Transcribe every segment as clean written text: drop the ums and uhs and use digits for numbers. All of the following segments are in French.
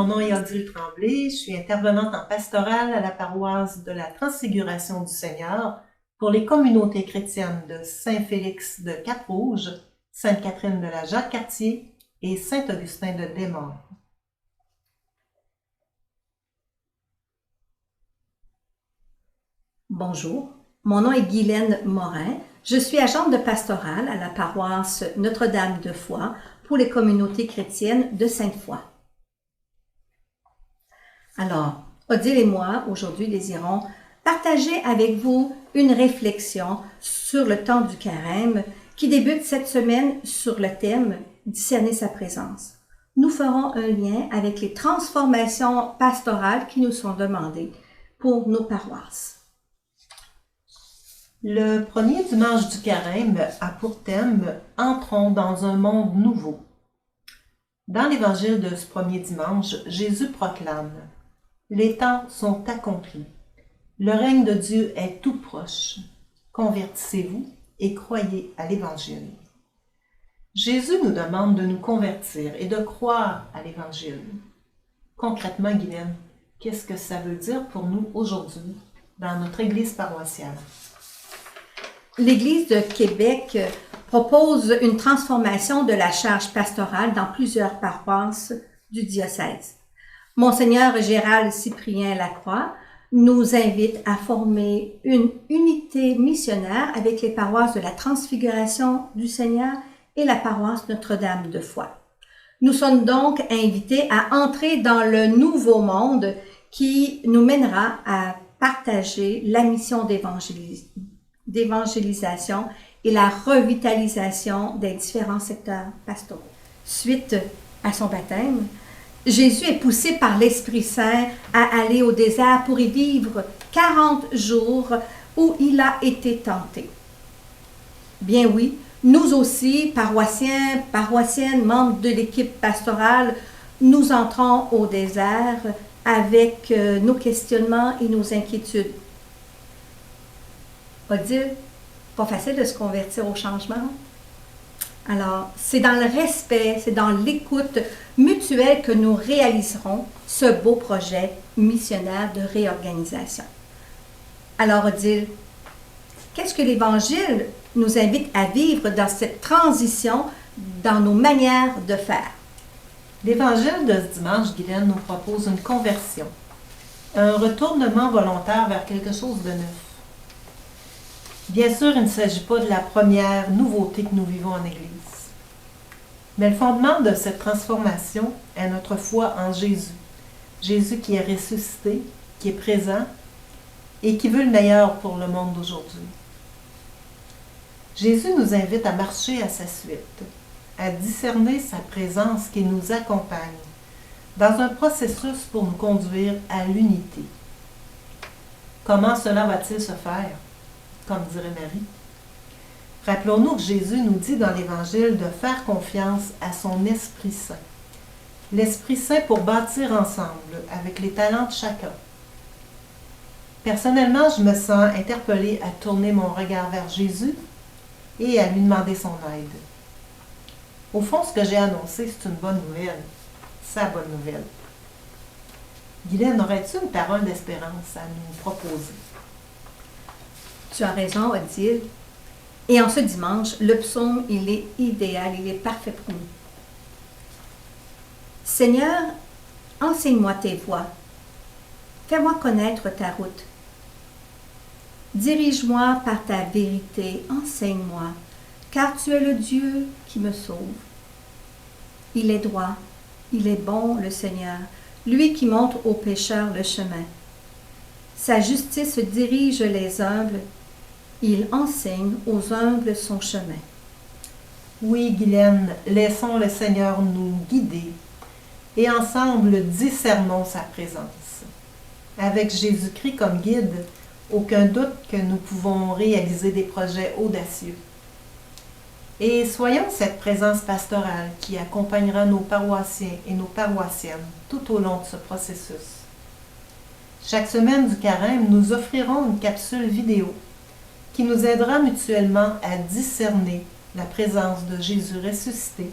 mon nom est Odile Tremblay, je suis intervenante en pastorale à la paroisse de la Transfiguration du Seigneur pour les communautés chrétiennes de Saint-Félix de Cap-Rouge, Sainte-Catherine de la Jacques-Cartier et Saint-Augustin de Desmaures. Bonjour, mon nom est Guylaine Morin. Je suis agente de pastorale à la paroisse Notre-Dame de Foix pour les communautés chrétiennes de Sainte-Foy. Alors, Odile et moi, aujourd'hui, désirons partager avec vous une réflexion sur le temps du carême qui débute cette semaine sur le thème « Discerner sa présence ». Nous ferons un lien avec les transformations pastorales qui nous sont demandées pour nos paroisses. Le premier dimanche du carême a pour thème « Entrons dans un monde nouveau ». Dans l'évangile de ce premier dimanche, Jésus proclame « Les temps sont accomplis. Le règne de Dieu est tout proche. Convertissez-vous et croyez à l'Évangile. » Jésus nous demande de nous convertir et de croire à l'Évangile. Concrètement, Guylaine, qu'est-ce que ça veut dire pour nous aujourd'hui dans notre Église paroissiale? L'Église de Québec propose une transformation de la charge pastorale dans plusieurs paroisses du diocèse. Monseigneur Gérald Cyprien Lacroix nous invite à former une unité missionnaire avec les paroisses de la Transfiguration du Seigneur et la paroisse Notre-Dame de Foix. Nous sommes donc invités à entrer dans le nouveau monde qui nous mènera à partager la mission d'évangélisation et la revitalisation des différents secteurs pastoraux. Suite à son baptême, Jésus est poussé par l'Esprit Saint à aller au désert pour y vivre 40 jours où il a été tenté. Bien oui, nous aussi, paroissiens, paroissiennes, membres de l'équipe pastorale, nous entrons au désert avec nos questionnements et nos inquiétudes. Odile, pas facile de se convertir au changement. Alors, c'est dans le respect, c'est dans l'écoute mutuelle que nous réaliserons ce beau projet missionnaire de réorganisation. Alors, Odile, qu'est-ce que l'Évangile nous invite à vivre dans cette transition dans nos manières de faire? L'Évangile de ce dimanche, Guylaine, nous propose une conversion, un retournement volontaire vers quelque chose de neuf. Bien sûr, il ne s'agit pas de la première nouveauté que nous vivons en Église. Mais le fondement de cette transformation est notre foi en Jésus. Jésus qui est ressuscité, qui est présent et qui veut le meilleur pour le monde d'aujourd'hui. Jésus nous invite à marcher à sa suite, à discerner sa présence qui nous accompagne dans un processus pour nous conduire à l'unité. Comment cela va-t-il se faire? Comme dirait Marie. Rappelons-nous que Jésus nous dit dans l'Évangile de faire confiance à son Esprit Saint. L'Esprit Saint pour bâtir ensemble avec les talents de chacun. Personnellement, je me sens interpellée à tourner mon regard vers Jésus et à lui demander son aide. Au fond, ce que j'ai annoncé, c'est une bonne nouvelle. Sa bonne nouvelle. Guylaine, aurais-tu une parole d'espérance à nous proposer? Tu as raison, Odile. Et en ce dimanche, le psaume, il est idéal, il est parfait pour nous. Seigneur, enseigne-moi tes voies. Fais-moi connaître ta route. Dirige-moi par ta vérité, enseigne-moi, car tu es le Dieu qui me sauve. Il est droit, il est bon, le Seigneur, lui qui montre aux pécheurs le chemin. Sa justice dirige les humbles, il enseigne aux humbles son chemin. Oui, Guylaine, laissons le Seigneur nous guider et ensemble discernons sa présence. Avec Jésus-Christ comme guide, aucun doute que nous pouvons réaliser des projets audacieux. Et soyons cette présence pastorale qui accompagnera nos paroissiens et nos paroissiennes tout au long de ce processus. Chaque semaine du carême, nous offrirons une capsule vidéo qui nous aidera mutuellement à discerner la présence de Jésus ressuscité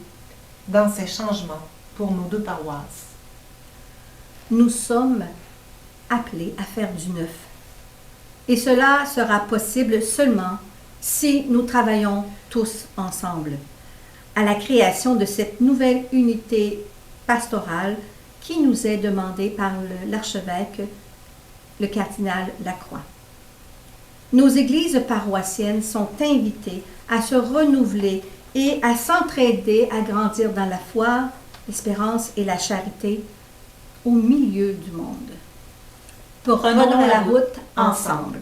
dans ces changements pour nos deux paroisses. nous sommes appelés à faire du neuf. Et cela sera possible seulement si nous travaillons tous ensemble à la création de cette nouvelle unité pastorale qui nous est demandée par l'archevêque, le cardinal Lacroix. Nos églises paroissiennes sont invitées à se renouveler et à s'entraider à grandir dans la foi, l'espérance et la charité au milieu du monde. Prenons la route ensemble.